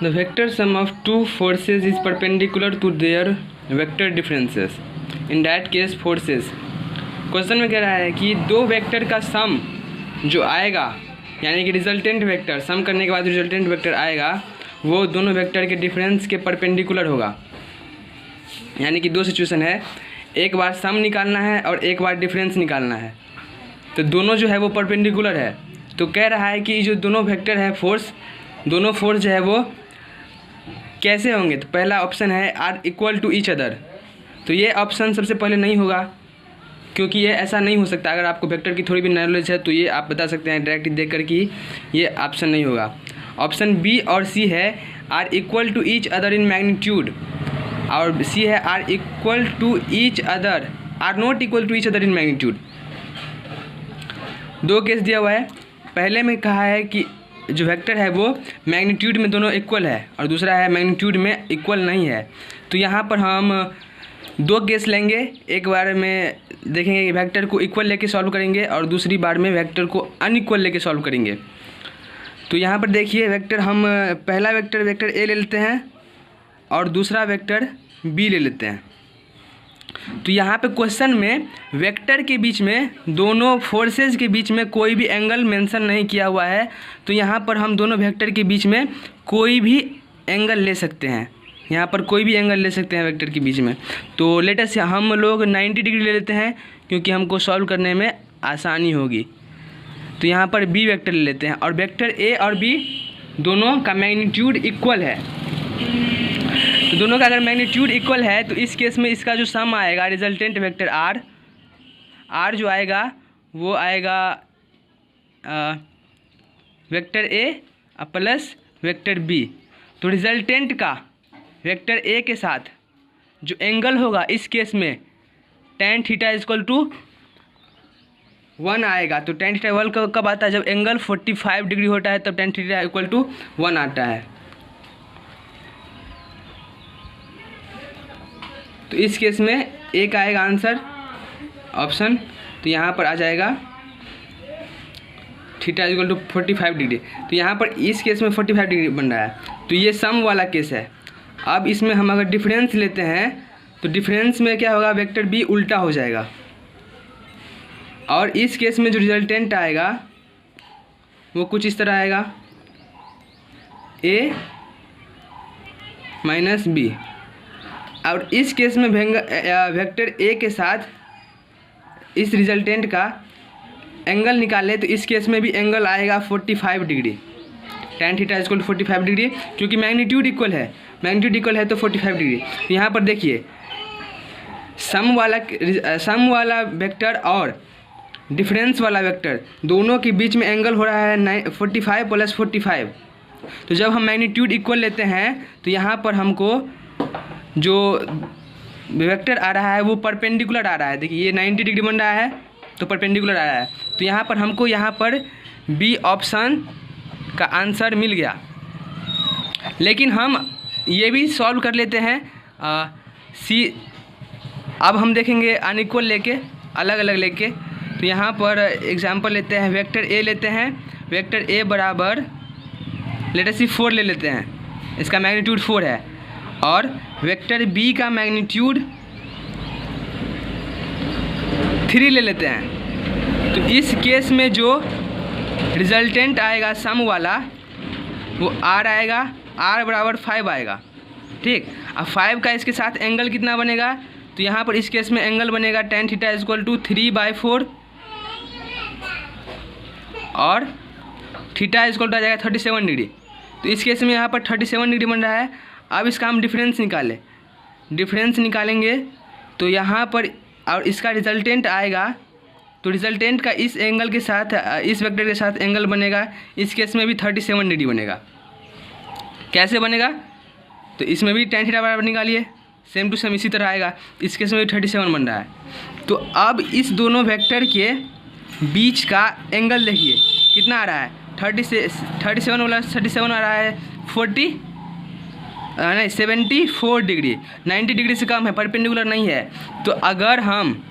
The vector sum of two forces is perpendicular to their vector differences. In that case forces. Question में कह रहा है कि दो वेक्टर का सम जो आएगा, यानी कि रिजल्टेंट वेक्टर, सम करने के बाद रिजल्टेंट वेक्टर आएगा, वो दोनों वेक्टर के डिफरेंस के परपेंडिकुलर होगा। यानी कि दो सिचुएशन है, एक बार सम निकालना है और एक बार डिफरेंस निकालना है, तो दोनों जो है वो परपेंडिकुलर है। तो कह रहा है कि जो दोनों वेक्टर है फोर्स, दोनों फोर्स जो है वो कैसे होंगे। तो पहला ऑप्शन है are equal to each other. तो ये ऑप्शन सबसे पहले नहीं होगा, क्योंकि ये ऐसा नहीं हो सकता। अगर आपको वेक्टर की थोड़ी भी नॉलेज है तो ये आप बता सकते हैं डायरेक्ट देख कर कि ये ऑप्शन नहीं होगा। ऑप्शन बी और सी है are equal to each other in magnitude, और सी है are equal to each other, are not equal to each other in magnitude. दो केस दिया हुआ है। पहले में कहा है कि जो वेक्टर है वो मैग्नीट्यूड में दोनों इक्वल है, और दूसरा है मैग्नीट्यूड में इक्वल नहीं है। तो यहाँ पर हम दो केस लेंगे, एक बार में देखेंगे कि वेक्टर को इक्वल लेके सॉल्व करेंगे और दूसरी बार में वेक्टर को अनइक्वल लेके सॉल्व करेंगे। तो यहाँ पर देखिए वेक्टर, हम पहला वेक्टर ए ले लेते हैं और दूसरा वेक्टर बी ले लेते हैं। तो यहाँ पे क्वेश्चन में वेक्टर के बीच में, दोनों फोर्सेस के बीच में कोई भी एंगल मेंशन नहीं किया हुआ है। तो यहाँ पर हम दोनों वेक्टर के बीच में कोई भी एंगल ले सकते हैं, यहाँ पर कोई भी एंगल ले सकते हैं वेक्टर के बीच में। तो लेटेस्ट हम लोग 90 डिग्री ले लेते हैं, क्योंकि हमको सॉल्व करने में आसानी होगी। तो यहाँ पर बी वेक्टर ले लेते हैं, और वेक्टर ए और बी दोनों का मैग्नीट्यूड इक्वल है। तो दोनों का अगर मैग्नीट्यूड इक्वल है तो इस केस में इसका जो सम आएगा रिजल्टेंट वेक्टर आर जो आएगा वो आएगा vector A plus vector B. तो रिजल्टेंट का वेक्टर ए के साथ जो एंगल होगा इस केस में tan थीटा इक्वल टू 1 आएगा। तो tan थीटा 1 कब आता है, जब एंगल 45 डिग्री होता है, तब tan थीटा इक्वल टू 1 आता है। तो इस केस में ए का आएगा आंसर ऑप्शन। तो यहाँ पर आ जाएगा थीटा इक्वल टू 45 डिग्री। तो यहाँ पर इस केस में 45 डिग्री बन रहा है। तो ये सम वाला केस है। अब इसमें हम अगर डिफरेंस लेते हैं तो डिफरेंस में क्या होगा, वेक्टर बी उल्टा हो जाएगा, और इस केस में जो रिजल्टेंट आएगा वो कुछ इस तरह आएगा ए माइनस बी। और इस केस में वेक्टर ए के साथ इस रिजल्टेंट का एंगल निकाले तो इस केस में भी एंगल आएगा 45 degree, tan theta equal to 45 degree, क्योंकि मैग्नीट्यूड इक्वल है, मैग्नीट्यूड इक्वल है तो 45 डिग्री। तो यहाँ पर देखिए सम वाला वेक्टर और डिफरेंस वाला वेक्टर दोनों के बीच में एंगल हो रहा है 45 प्लस 45। तो जब हम मैग्नीट्यूड इक्वल लेते हैं तो यहाँ पर हमको जो वेक्टर आ रहा है वो परपेंडिकुलर आ रहा है। देखिए ये 90 डिग्री बन रहा है तो परपेंडिकुलर आ रहा है। तो यहाँ पर हमको यहाँ पर बी ऑप्शन का आंसर मिल गया। लेकिन हम ये भी सॉल्व कर लेते हैं सी। अब हम देखेंगे अनइक्वल लेके, अलग अलग लेके। तो यहाँ पर एग्जांपल लेते हैं, वेक्टर ए लेते हैं, वेक्टर ए बराबर लेटर सी 4 ले लेते हैं, इसका मैग्नीट्यूड 4 है, और वेक्टर बी का मैग्नीट्यूड 3 ले लेते हैं। तो इस केस में जो रिजल्टेंट आएगा सम वाला वो आर आएगा, आर बराबर 5 आएगा। ठीक, अब 5 का इसके साथ एंगल कितना बनेगा, तो यहाँ पर इस केस में एंगल बनेगा tan थीटा इक्वल टू 3/4, और थीटा इक्वल टू आ जाएगा 37 डिग्री। तो इस केस में यहाँ पर 37 डिग्री बन रहा है। अब इसका हम डिफरेंस निकालें, डिफरेंस निकालेंगे तो यहाँ पर, और इसका रिजल्टेंट आएगा, तो रिजल्टेंट का इस एंगल के साथ, इस वेक्टर के साथ एंगल बनेगा, इस केस में भी 37 डिग्री बनेगा। कैसे बनेगा, तो इसमें भी tan थीटा बराबर निकालिए, सेम टू सेम इसी तरह आएगा, इस केस में भी 37 बन रहा है। तो अब इस दोनों वेक्टर के बीच का एंगल देखिए कितना आ रहा है, 37 वाला 37 आ रहा है 74 डिग्री, 90 डिग्री से कम है, परपेंडिकुलर नहीं है। तो अगर हम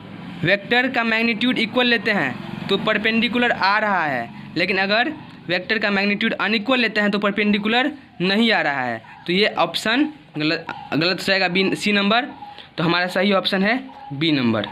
वेक्टर का मैग्नीट्यूड इक्वल लेते हैं तो परपेंडिकुलर आ रहा है, लेकिन अगर वेक्टर का मैग्नीट्यूड अनइक्वल लेते हैं तो परपेंडिकुलर नहीं आ रहा है, तो ये ऑप्शन गलत हो जाएगा, बी सी नंबर। तो हमारा सही ऑप्शन है बी नंबर।